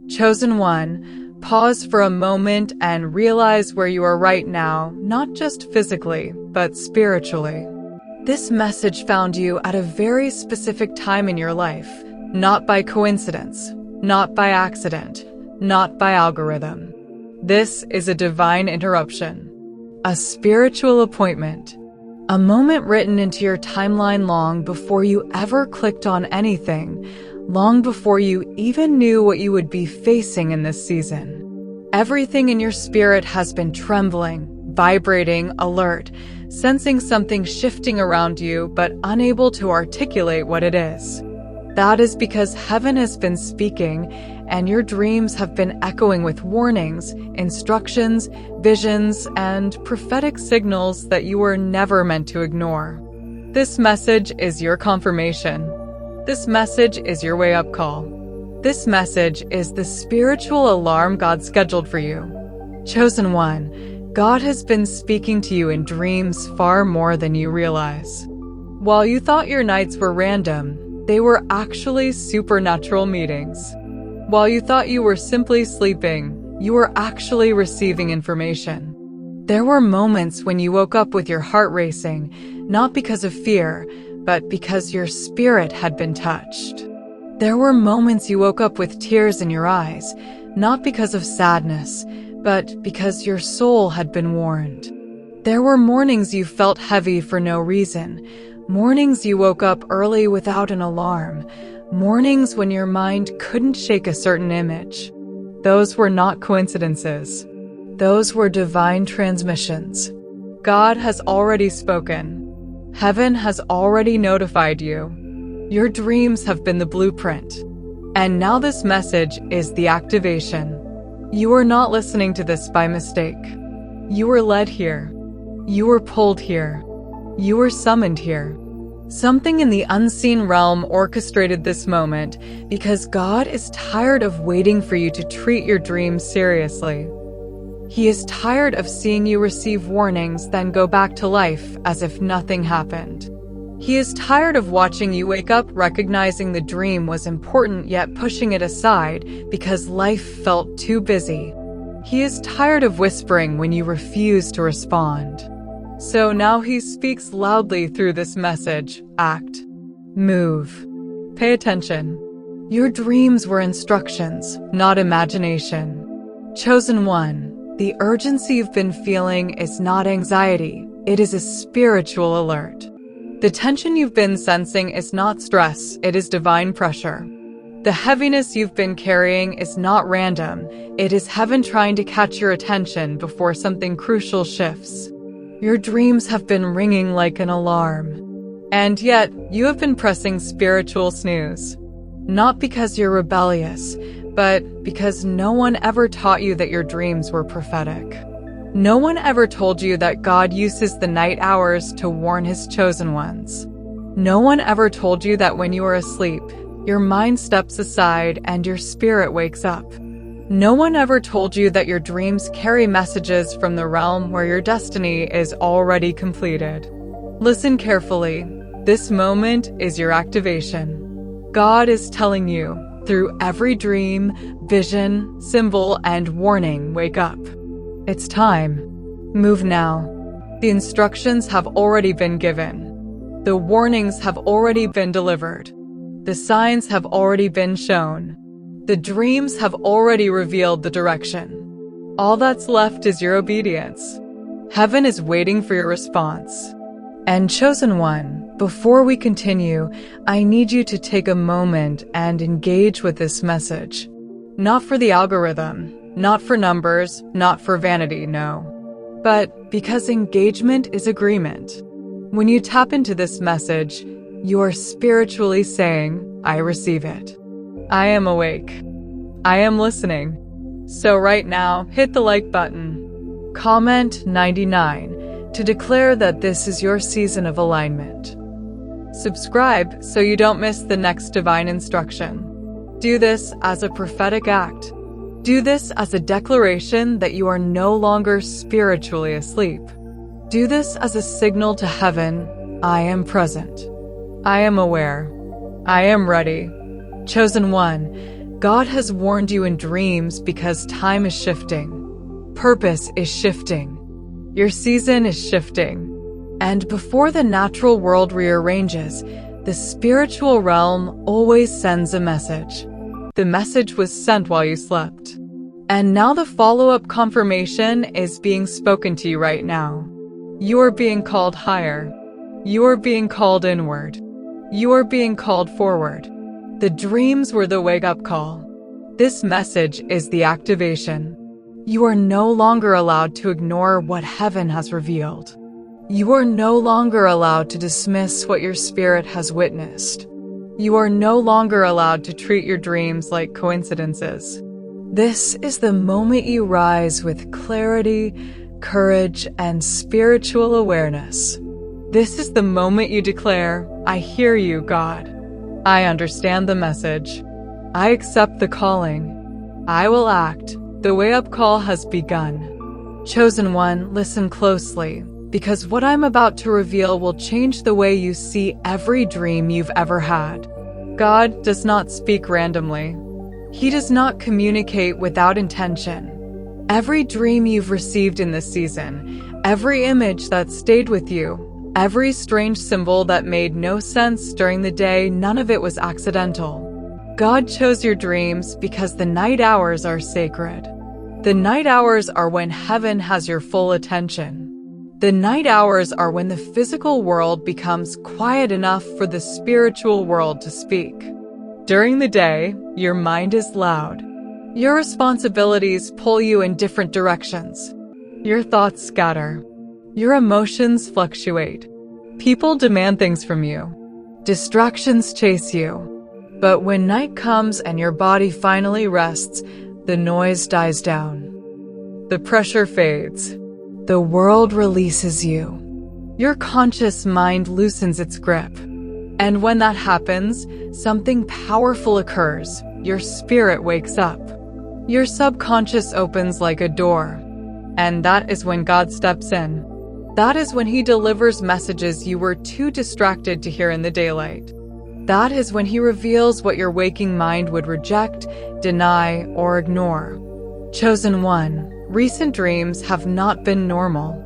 Chosen one, pause for a moment and realize where you are right now, not just physically, but spiritually. This message found you at a very specific time in your life, not by coincidence, not by accident, not by algorithm. This is a divine interruption, a spiritual appointment, a moment written into your timeline long before you ever clicked on anything, long before you even knew what you would be facing in this season. Everything in your spirit has been trembling, vibrating, alert, sensing something shifting around you but unable to articulate what it is. That is because heaven has been speaking, and your dreams have been echoing with warnings, instructions, visions, and prophetic signals that you were never meant to ignore. This message is your confirmation. This message is your wake-up call. This message is the spiritual alarm God scheduled for you. Chosen one, God has been speaking to you in dreams far more than you realize. While you thought your nights were random, they were actually supernatural meetings. While you thought you were simply sleeping, you were actually receiving information. There were moments when you woke up with your heart racing, not because of fear, but because your spirit had been touched. There were moments you woke up with tears in your eyes, not because of sadness, but because your soul had been warned. There were mornings you felt heavy for no reason, mornings you woke up early without an alarm, mornings when your mind couldn't shake a certain image. Those were not coincidences. Those were divine transmissions. God has already spoken. Heaven has already notified you. Your dreams have been the blueprint. And now this message is the activation. You are not listening to this by mistake. You were led here. You were pulled here. You were summoned here. Something in the unseen realm orchestrated this moment because God is tired of waiting for you to treat your dreams seriously. He is tired of seeing you receive warnings, then go back to life as if nothing happened. He is tired of watching you wake up recognizing the dream was important yet pushing it aside because life felt too busy. He is tired of whispering when you refuse to respond. So now he speaks loudly through this message. Act. Move. Pay attention. Your dreams were instructions, not imagination. Chosen one, the urgency you've been feeling is not anxiety, it is a spiritual alert. The tension you've been sensing is not stress, it is divine pressure. The heaviness you've been carrying is not random, it is heaven trying to catch your attention before something crucial shifts. Your dreams have been ringing like an alarm. And yet, you have been pressing spiritual snooze. Not because you're rebellious, but because no one ever taught you that your dreams were prophetic. No one ever told you that God uses the night hours to warn his chosen ones. No one ever told you that when you are asleep, your mind steps aside and your spirit wakes up. No one ever told you that your dreams carry messages from the realm where your destiny is already completed. Listen carefully. This moment is your activation. God is telling you, through every dream, vision, symbol, and warning, wake up. It's time. Move now. The instructions have already been given. The warnings have already been delivered. The signs have already been shown. The dreams have already revealed the direction. All that's left is your obedience. Heaven is waiting for your response. And chosen one, before we continue, I need you to take a moment and engage with this message. Not for the algorithm, not for numbers, not for vanity, no. But because engagement is agreement. When you tap into this message, you are spiritually saying, I receive it. I am awake. I am listening. So right now, hit the like button. Comment 99 to declare that this is your season of alignment. Subscribe so you don't miss the next divine instruction. Do this as a prophetic act. Do this as a declaration that you are no longer spiritually asleep. Do this as a signal to heaven, I am present. I am aware. I am ready. Chosen one, God has warned you in dreams because time is shifting. Purpose is shifting. Your season is shifting. And before the natural world rearranges, the spiritual realm always sends a message. The message was sent while you slept. And now the follow-up confirmation is being spoken to you right now. You are being called higher. You are being called inward. You are being called forward. The dreams were the wake-up call. This message is the activation. You are no longer allowed to ignore what heaven has revealed. You are no longer allowed to dismiss what your spirit has witnessed. You are no longer allowed to treat your dreams like coincidences. This is the moment you rise with clarity, courage, and spiritual awareness. This is the moment you declare, I hear you, God. I understand the message. I accept the calling. I will act. The wake-up call has begun. Chosen one, listen closely, because what I'm about to reveal will change the way you see every dream you've ever had. God does not speak randomly. He does not communicate without intention. Every dream you've received in this season, every image that stayed with you, every strange symbol that made no sense during the day, none of it was accidental. God chose your dreams because the night hours are sacred. The night hours are when heaven has your full attention. The night hours are when the physical world becomes quiet enough for the spiritual world to speak. During the day, your mind is loud. Your responsibilities pull you in different directions. Your thoughts scatter. Your emotions fluctuate. People demand things from you. Distractions chase you. But when night comes and your body finally rests, the noise dies down. The pressure fades. The world releases you. Your conscious mind loosens its grip. And when that happens, something powerful occurs. Your spirit wakes up. Your subconscious opens like a door. And that is when God steps in. That is when He delivers messages you were too distracted to hear in the daylight. That is when He reveals what your waking mind would reject, deny, or ignore. Chosen one, recent dreams have not been normal.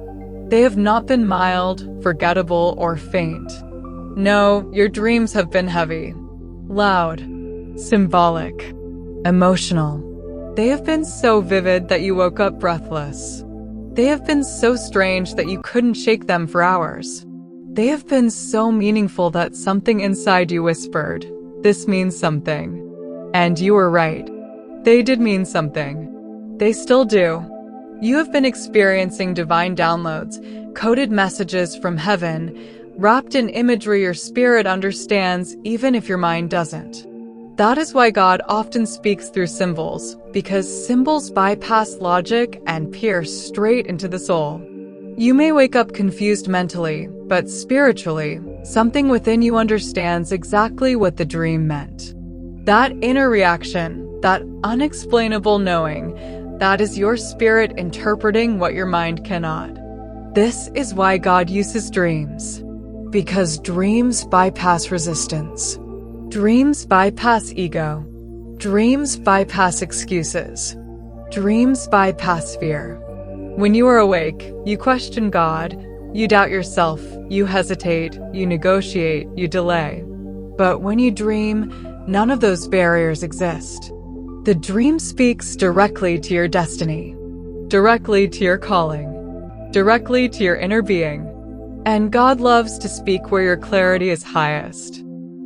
They have not been mild, forgettable, or faint. No, your dreams have been heavy, loud, symbolic, emotional. They have been so vivid that you woke up breathless. They have been so strange that you couldn't shake them for hours. They have been so meaningful that something inside you whispered, "This means something." And you were right. They did mean something. They still do. You have been experiencing divine downloads, coded messages from heaven, wrapped in imagery your spirit understands even if your mind doesn't. That is why God often speaks through symbols, because symbols bypass logic and pierce straight into the soul. You may wake up confused mentally, but spiritually, something within you understands exactly what the dream meant. That inner reaction, that unexplainable knowing, that is your spirit interpreting what your mind cannot. This is why God uses dreams. Because dreams bypass resistance. Dreams bypass ego. Dreams bypass excuses. Dreams bypass fear. When you are awake, you question God, you doubt yourself, you hesitate, you negotiate, you delay. But when you dream, none of those barriers exist. The dream speaks directly to your destiny, directly to your calling, directly to your inner being. And God loves to speak where your clarity is highest.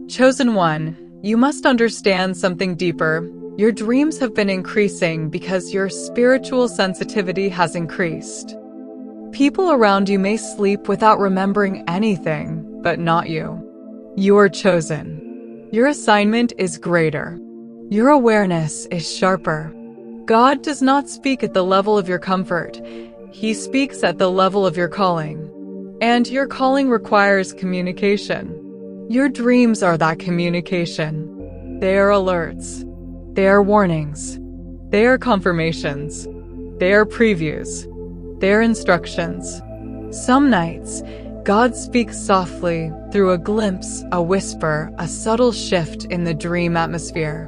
Chosen one, you must understand something deeper. Your dreams have been increasing because your spiritual sensitivity has increased. People around you may sleep without remembering anything, but not you. You are chosen. Your assignment is greater. Your awareness is sharper. God does not speak at the level of your comfort. He speaks at the level of your calling. And your calling requires communication. Your dreams are that communication. They are alerts. They are warnings. They are confirmations. They are previews. They are instructions. Some nights, God speaks softly through a glimpse, a whisper, a subtle shift in the dream atmosphere.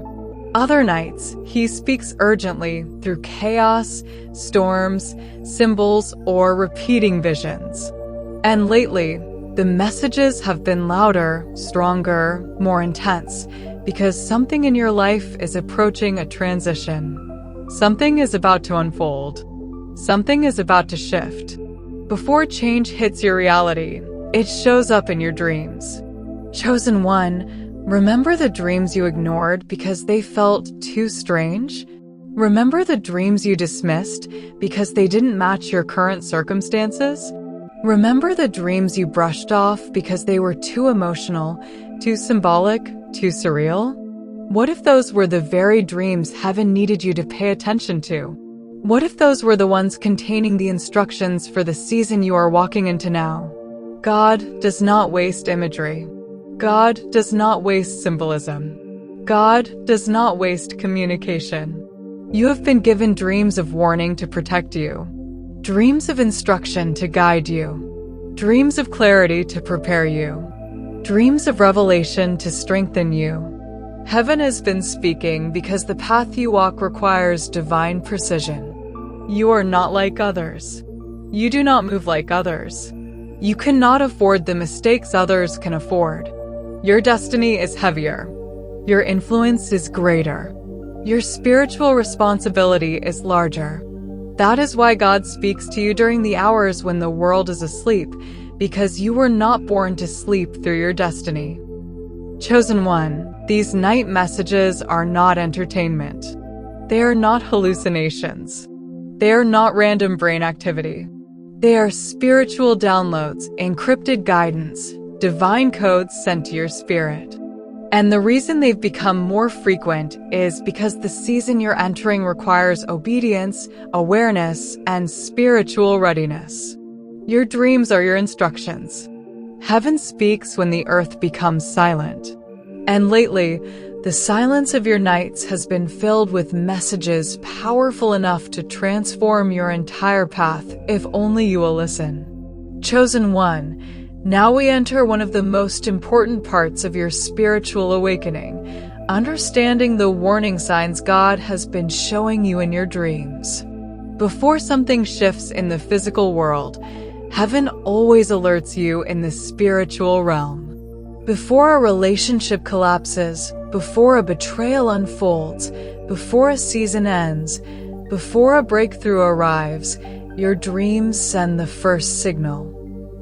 Other nights, he speaks urgently through chaos, storms, symbols, or repeating visions. And lately, the messages have been louder, stronger, more intense, because something in your life is approaching a transition. Something is about to unfold. Something is about to shift. Before change hits your reality, it shows up in your dreams. Chosen one, remember the dreams you ignored because they felt too strange? Remember the dreams you dismissed because they didn't match your current circumstances? Remember the dreams you brushed off because they were too emotional, too symbolic, too surreal? What if those were the very dreams heaven needed you to pay attention to? What if those were the ones containing the instructions for the season you are walking into now? God does not waste imagery. God does not waste symbolism. God does not waste communication. You have been given dreams of warning to protect you, dreams of instruction to guide you, dreams of clarity to prepare you, dreams of revelation to strengthen you. Heaven has been speaking because the path you walk requires divine precision. You are not like others. You do not move like others. You cannot afford the mistakes others can afford. Your destiny is heavier. Your influence is greater. Your spiritual responsibility is larger. That is why God speaks to you during the hours when the world is asleep, because you were not born to sleep through your destiny. Chosen one, these night messages are not entertainment. They are not hallucinations. They are not random brain activity. They are spiritual downloads, encrypted guidance, divine codes sent to your spirit. And the reason they've become more frequent is because the season you're entering requires obedience, awareness, and spiritual readiness. Your dreams are your instructions. Heaven speaks when the earth becomes silent. And lately, the silence of your nights has been filled with messages powerful enough to transform your entire path if only you will listen. Chosen one, now we enter one of the most important parts of your spiritual awakening, understanding the warning signs God has been showing you in your dreams. Before something shifts in the physical world, heaven always alerts you in the spiritual realm. Before a relationship collapses, before a betrayal unfolds, before a season ends, before a breakthrough arrives, your dreams send the first signal.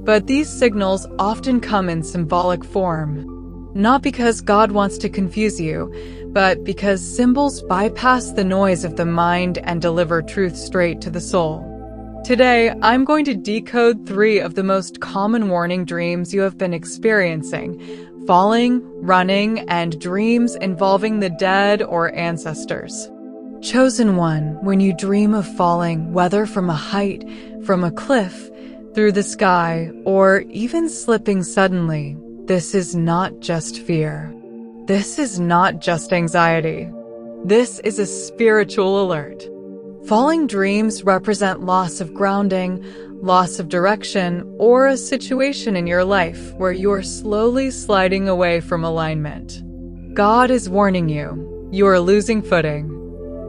But these signals often come in symbolic form. Not because God wants to confuse you, but because symbols bypass the noise of the mind and deliver truth straight to the soul. Today, I'm going to decode 3 of the most common warning dreams you have been experiencing: falling, running, and dreams involving the dead or ancestors. Chosen one, when you dream of falling, whether from a height, from a cliff, through the sky, or even slipping suddenly, this is not just fear. This is not just anxiety. This is a spiritual alert. Falling dreams represent loss of grounding, loss of direction, or a situation in your life where you are slowly sliding away from alignment. God is warning you. You are losing footing.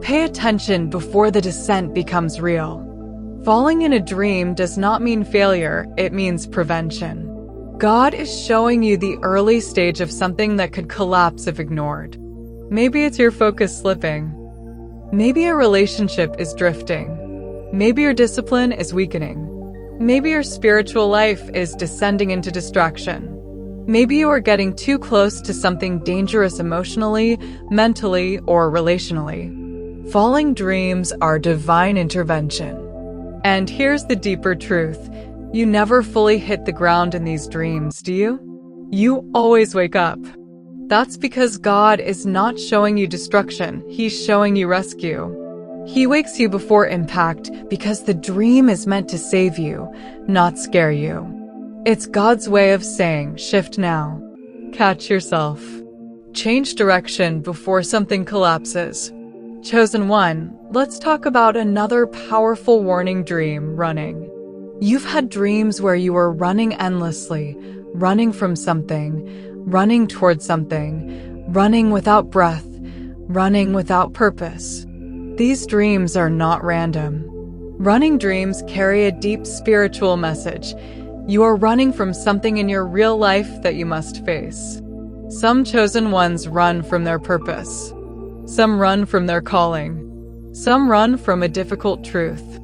Pay attention before the descent becomes real. Falling in a dream does not mean failure, it means prevention. God is showing you the early stage of something that could collapse if ignored. Maybe it's your focus slipping. Maybe a relationship is drifting. Maybe your discipline is weakening. Maybe your spiritual life is descending into distraction. Maybe you are getting too close to something dangerous emotionally, mentally, or relationally. Falling dreams are divine intervention. And here's the deeper truth. You never fully hit the ground in these dreams, do you? You always wake up. That's because God is not showing you destruction, He's showing you rescue. He wakes you before impact because the dream is meant to save you, not scare you. It's God's way of saying, shift now. Catch yourself. Change direction before something collapses. Chosen one, let's talk about another powerful warning dream, running. You've had dreams where you were running endlessly, running from something, running towards something, running without breath, running without purpose. These dreams are not random. Running dreams carry a deep spiritual message. You are running from something in your real life that you must face. Some chosen ones run from their purpose. Some run from their calling. Some run from a difficult truth.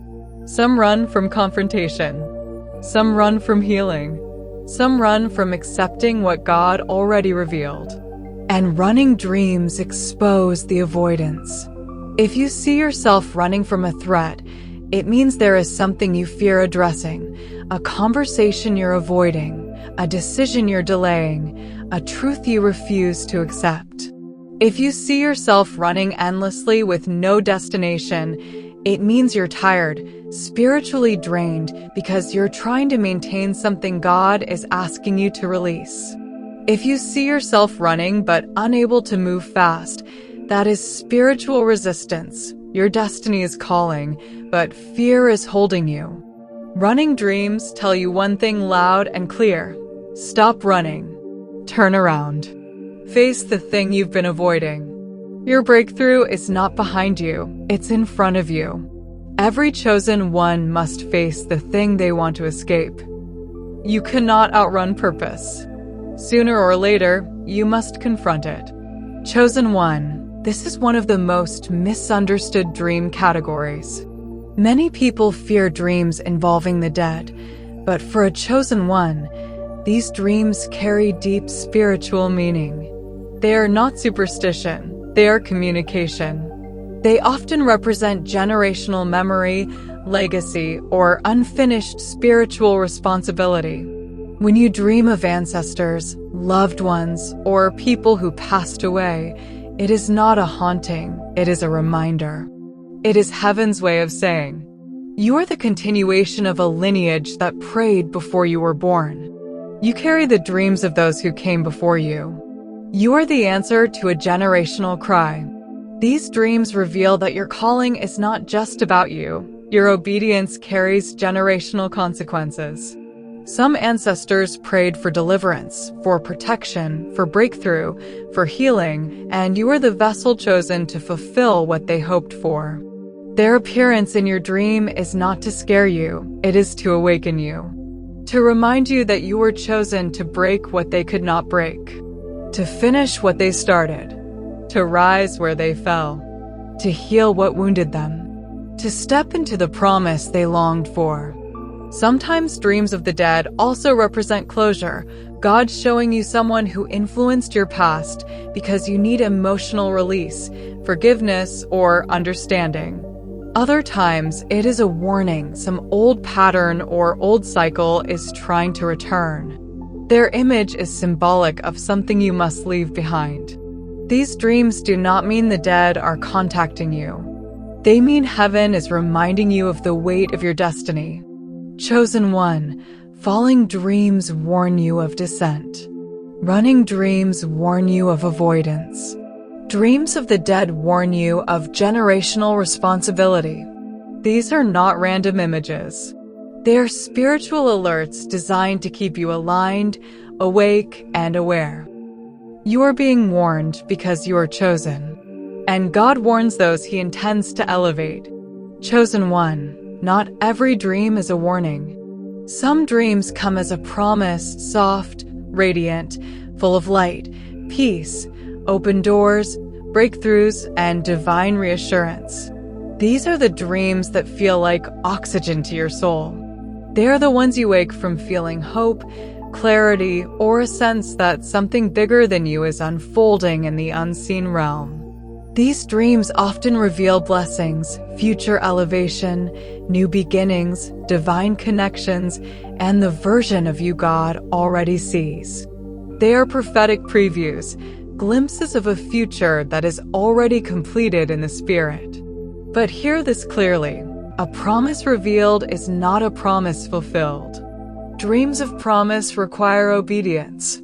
Some run from confrontation. Some run from healing. Some run from accepting what God already revealed. And running dreams expose the avoidance. If you see yourself running from a threat, it means there is something you fear addressing, a conversation you're avoiding, a decision you're delaying, a truth you refuse to accept. If you see yourself running endlessly with no destination, it means you're tired, spiritually drained, because you're trying to maintain something God is asking you to release. If you see yourself running but unable to move fast, that is spiritual resistance. Your destiny is calling, but fear is holding you. Running dreams tell you one thing loud and clear: stop running. Turn around. Face the thing you've been avoiding. Your breakthrough is not behind you, it's in front of you. Every chosen one must face the thing they want to escape. You cannot outrun purpose. Sooner or later, you must confront it. Chosen one. This is one of the most misunderstood dream categories. Many people fear dreams involving the dead, but for a chosen one, these dreams carry deep spiritual meaning. They are not superstition, they are communication. They often represent generational memory, legacy, or unfinished spiritual responsibility. When you dream of ancestors, loved ones, or people who passed away, it is not a haunting, it is a reminder. It is heaven's way of saying, you are the continuation of a lineage that prayed before you were born. You carry the dreams of those who came before you. You are the answer to a generational cry. These dreams reveal that your calling is not just about you. Your obedience carries generational consequences. Some ancestors prayed for deliverance, for protection, for breakthrough, for healing, and you are the vessel chosen to fulfill what they hoped for. Their appearance in your dream is not to scare you, it is to awaken you. To remind you that you were chosen to break what they could not break, to finish what they started, to rise where they fell, to heal what wounded them, to step into the promise they longed for. Sometimes dreams of the dead also represent closure, God showing you someone who influenced your past because you need emotional release, forgiveness, or understanding. Other times, it is a warning some old pattern or old cycle is trying to return. Their image is symbolic of something you must leave behind. These dreams do not mean the dead are contacting you. They mean heaven is reminding you of the weight of your destiny. Chosen one, falling dreams warn you of descent. Running dreams warn you of avoidance. Dreams of the dead warn you of generational responsibility. These are not random images. They are spiritual alerts designed to keep you aligned, awake, and aware. You are being warned because you are chosen. And God warns those He intends to elevate. Chosen one. Not every dream is a warning. Some dreams come as a promise, soft, radiant, full of light, peace, open doors, breakthroughs, and divine reassurance. These are the dreams that feel like oxygen to your soul. They are the ones you wake from feeling hope, clarity, or a sense that something bigger than you is unfolding in the unseen realm. These dreams often reveal blessings, future elevation, new beginnings, divine connections, and the version of you God already sees. They are prophetic previews, glimpses of a future that is already completed in the spirit. But hear this clearly, a promise revealed is not a promise fulfilled. Dreams of promise require obedience,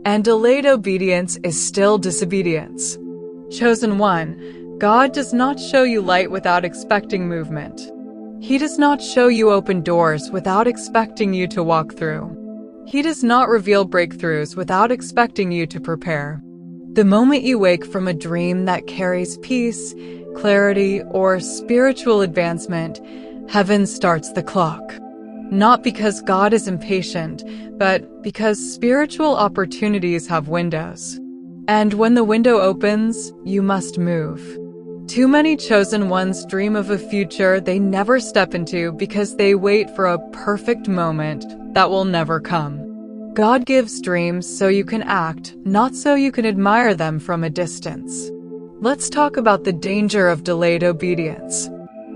and delayed obedience is still disobedience. Chosen one, God does not show you light without expecting movement. He does not show you open doors without expecting you to walk through. He does not reveal breakthroughs without expecting you to prepare. The moment you wake from a dream that carries peace, clarity, or spiritual advancement, heaven starts the clock. Not because God is impatient, but because spiritual opportunities have windows. And when the window opens, you must move. Too many chosen ones dream of a future they never step into because they wait for a perfect moment that will never come. God gives dreams so you can act, not so you can admire them from a distance. Let's talk about the danger of delayed obedience.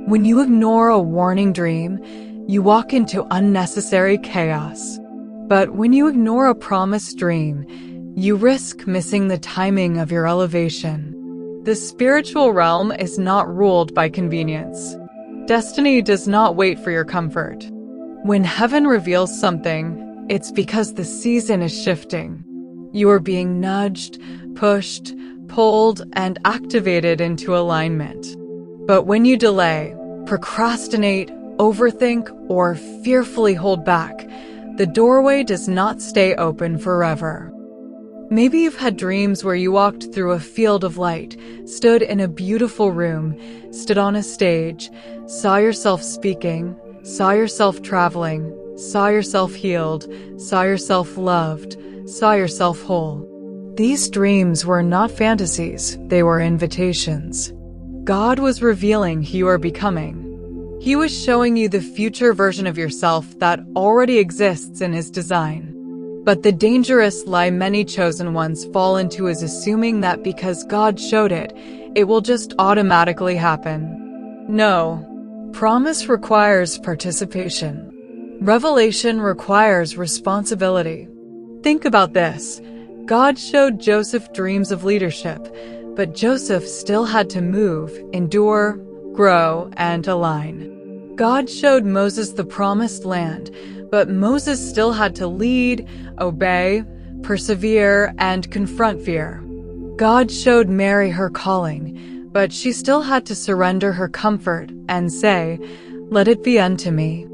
When you ignore a warning dream, you walk into unnecessary chaos. But when you ignore a promised dream, you risk missing the timing of your elevation. The spiritual realm is not ruled by convenience. Destiny does not wait for your comfort. When heaven reveals something, it's because the season is shifting. You are being nudged, pushed, pulled, and activated into alignment. But when you delay, procrastinate, overthink, or fearfully hold back, the doorway does not stay open forever. Maybe you've had dreams where you walked through a field of light, stood in a beautiful room, stood on a stage, saw yourself speaking, saw yourself traveling, saw yourself healed, saw yourself loved, saw yourself whole. These dreams were not fantasies, they were invitations. God was revealing who you are becoming. He was showing you the future version of yourself that already exists in His design. But the dangerous lie many chosen ones fall into is assuming that because God showed it, it will just automatically happen. No. Promise requires participation. Revelation requires responsibility. Think about this. God showed Joseph dreams of leadership, but Joseph still had to move, endure, grow, and align. God showed Moses the promised land, but Moses still had to lead, obey, persevere, and confront fear. God showed Mary her calling, but she still had to surrender her comfort and say, "Let it be unto me."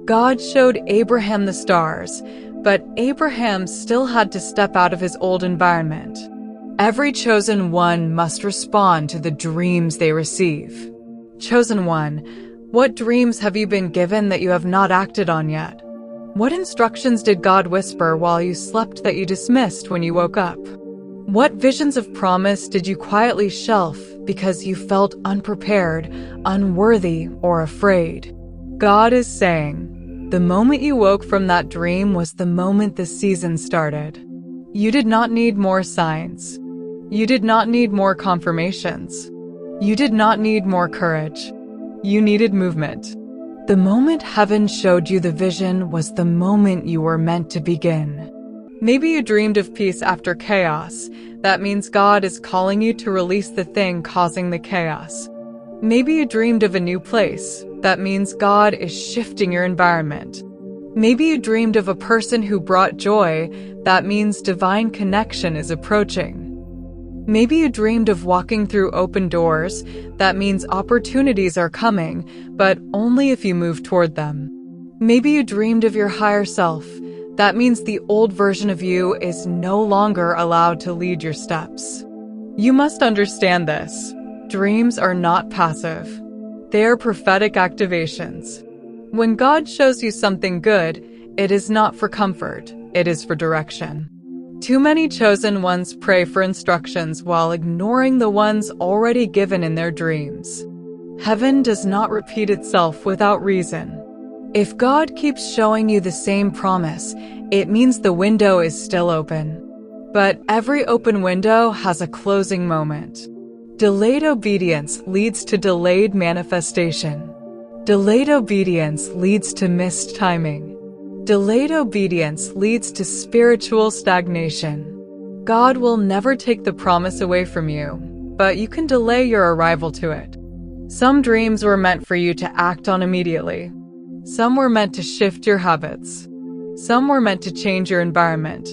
God showed Abraham the stars, but Abraham still had to step out of his old environment. Every chosen one must respond to the dreams they receive. Chosen one, what dreams have you been given that you have not acted on yet? What instructions did God whisper while you slept that you dismissed when you woke up? What visions of promise did you quietly shelf because you felt unprepared, unworthy, or afraid? God is saying, the moment you woke from that dream was the moment the season started. You did not need more signs. You did not need more confirmations. You did not need more courage. You needed movement. The moment heaven showed you the vision was the moment you were meant to begin. Maybe you dreamed of peace after chaos. That means God is calling you to release the thing causing the chaos. Maybe you dreamed of a new place. That means God is shifting your environment. Maybe you dreamed of a person who brought joy. That means divine connection is approaching. Maybe you dreamed of walking through open doors. That means opportunities are coming, but only if you move toward them. Maybe you dreamed of your higher self. That means the old version of you is no longer allowed to lead your steps. You must understand this. Dreams are not passive. They are prophetic activations. When God shows you something good, it is not for comfort, it is for direction. Too many chosen ones pray for instructions while ignoring the ones already given in their dreams. Heaven does not repeat itself without reason. If God keeps showing you the same promise, it means the window is still open. But every open window has a closing moment. Delayed obedience leads to delayed manifestation. Delayed obedience leads to missed timing. Delayed obedience leads to spiritual stagnation. God will never take the promise away from you, but you can delay your arrival to it. Some dreams were meant for you to act on immediately. Some were meant to shift your habits. Some were meant to change your environment.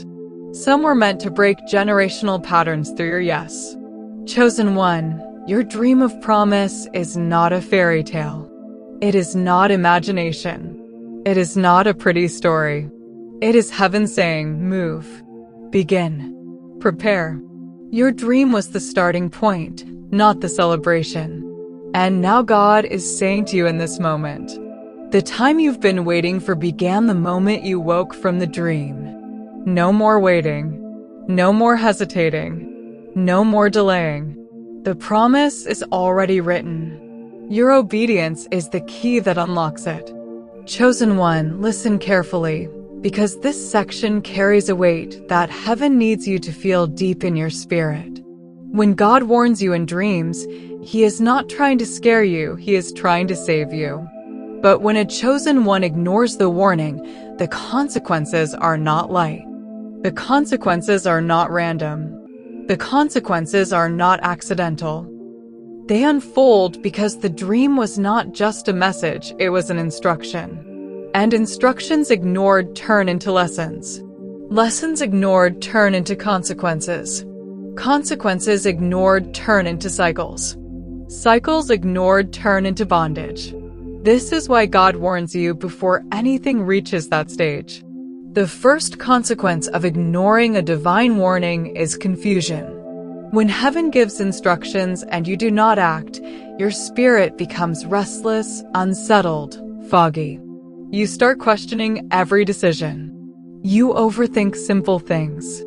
Some were meant to break generational patterns through your yes. Chosen one, your dream of promise is not a fairy tale. It is not imagination. It is not a pretty story. It is heaven saying, move, begin, prepare. Your dream was the starting point, not the celebration. And now God is saying to you in this moment, the time you've been waiting for began the moment you woke from the dream. No more waiting. No more hesitating. No more delaying. The promise is already written. Your obedience is the key that unlocks it. Chosen one, listen carefully, because this section carries a weight that heaven needs you to feel deep in your spirit. When God warns you in dreams, He is not trying to scare you, He is trying to save you. But when a chosen one ignores the warning, the consequences are not light. The consequences are not random. The consequences are not accidental. They unfold because the dream was not just a message, it was an instruction. And instructions ignored turn into lessons. Lessons ignored turn into consequences. Consequences ignored turn into cycles. Cycles ignored turn into bondage. This is why God warns you before anything reaches that stage. The first consequence of ignoring a divine warning is confusion. When heaven gives instructions and you do not act, your spirit becomes restless, unsettled, foggy. You start questioning every decision. You overthink simple things.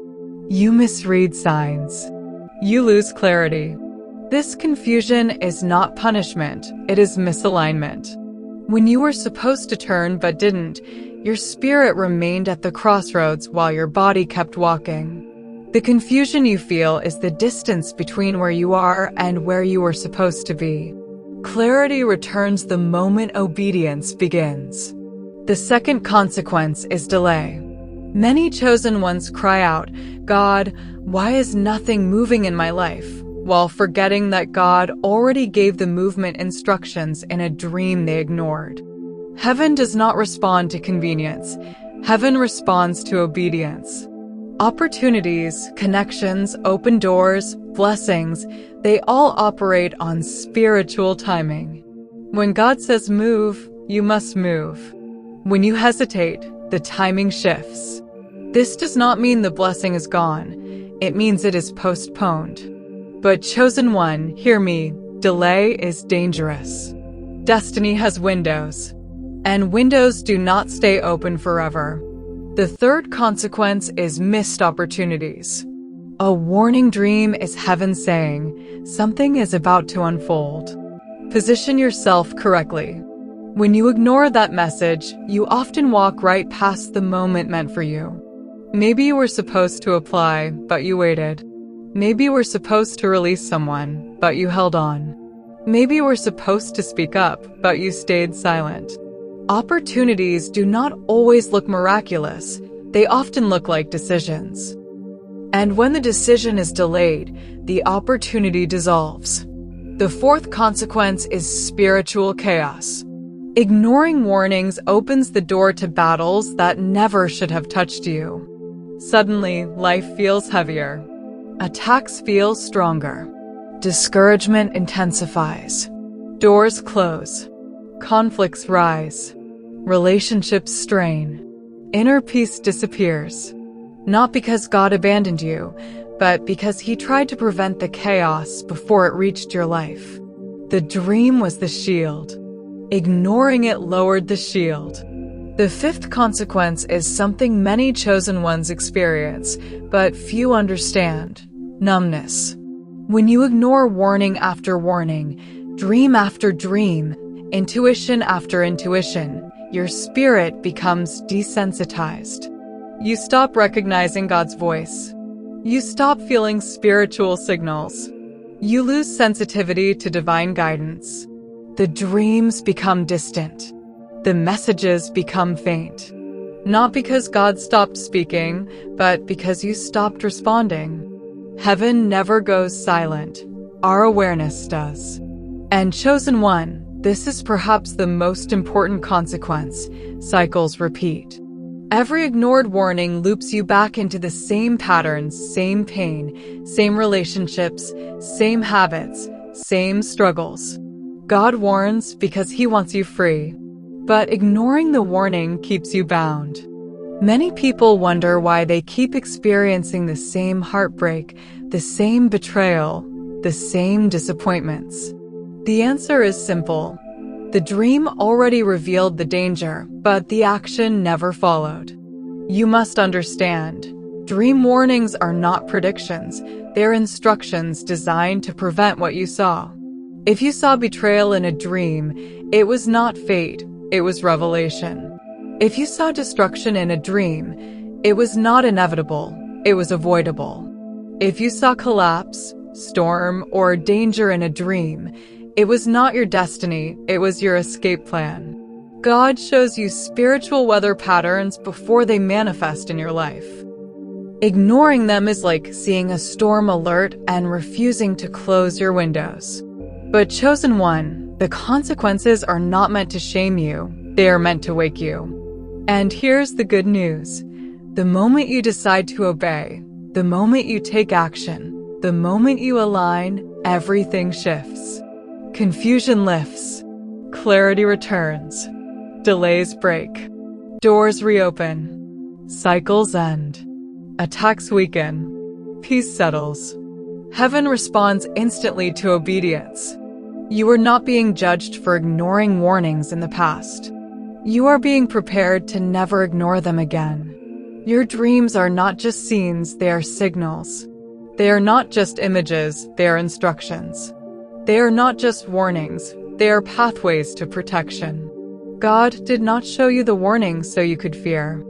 You misread signs. You lose clarity. This confusion is not punishment, it is misalignment. When you were supposed to turn but didn't, your spirit remained at the crossroads while your body kept walking. The confusion you feel is the distance between where you are and where you were supposed to be. Clarity returns the moment obedience begins. The second consequence is delay. Many chosen ones cry out, God, why is nothing moving in my life? While forgetting that God already gave the movement instructions in a dream they ignored. Heaven does not respond to convenience. Heaven responds to obedience. Opportunities, connections, open doors, blessings, they all operate on spiritual timing. When God says move, you must move. When you hesitate, the timing shifts. This does not mean the blessing is gone. It means it is postponed. But chosen one, hear me, delay is dangerous. Destiny has windows, and windows do not stay open forever. The third consequence is missed opportunities. A warning dream is heaven saying, something is about to unfold. Position yourself correctly. When you ignore that message, you often walk right past the moment meant for you. Maybe you were supposed to apply, but you waited. Maybe you were supposed to release someone, but you held on. Maybe you were supposed to speak up, but you stayed silent. Opportunities do not always look miraculous. They often look like decisions. And when the decision is delayed, the opportunity dissolves. The fourth consequence is spiritual chaos. Ignoring warnings opens the door to battles that never should have touched you. Suddenly, life feels heavier. Attacks feel stronger. Discouragement intensifies. Doors close. Conflicts rise. Relationships strain. Inner peace disappears. Not because God abandoned you, but because He tried to prevent the chaos before it reached your life. The dream was the shield. Ignoring it lowered the shield. The fifth consequence is something many chosen ones experience, but few understand: numbness. When you ignore warning after warning, dream after dream, intuition after intuition, your spirit becomes desensitized. You stop recognizing God's voice. You stop feeling spiritual signals. You lose sensitivity to divine guidance. The dreams become distant. The messages become faint. Not because God stopped speaking, but because you stopped responding. Heaven never goes silent. Our awareness does. And chosen one, this is perhaps the most important consequence. Cycles repeat. Every ignored warning loops you back into the same patterns, same pain, same relationships, same habits, same struggles. God warns because He wants you free. But ignoring the warning keeps you bound. Many people wonder why they keep experiencing the same heartbreak, the same betrayal, the same disappointments? The answer is simple. The dream already revealed the danger, but the action never followed. You must understand, dream warnings are not predictions, they're instructions designed to prevent what you saw. If you saw betrayal in a dream, it was not fate, it was revelation. If you saw destruction in a dream, it was not inevitable, it was avoidable. If you saw collapse, storm, or danger in a dream, it was not your destiny, it was your escape plan. God shows you spiritual weather patterns before they manifest in your life. Ignoring them is like seeing a storm alert and refusing to close your windows. But chosen one, the consequences are not meant to shame you, they are meant to wake you. And here's the good news. The moment you decide to obey, the moment you take action, the moment you align, everything shifts. Confusion lifts, clarity returns, delays break, doors reopen, cycles end, attacks weaken, peace settles. Heaven responds instantly to obedience. You are not being judged for ignoring warnings in the past. You are being prepared to never ignore them again. Your dreams are not just scenes, they are signals. They are not just images, they are instructions. They are not just warnings, they are pathways to protection. God did not show you the warnings so you could fear.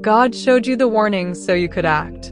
God showed you the warnings so you could act.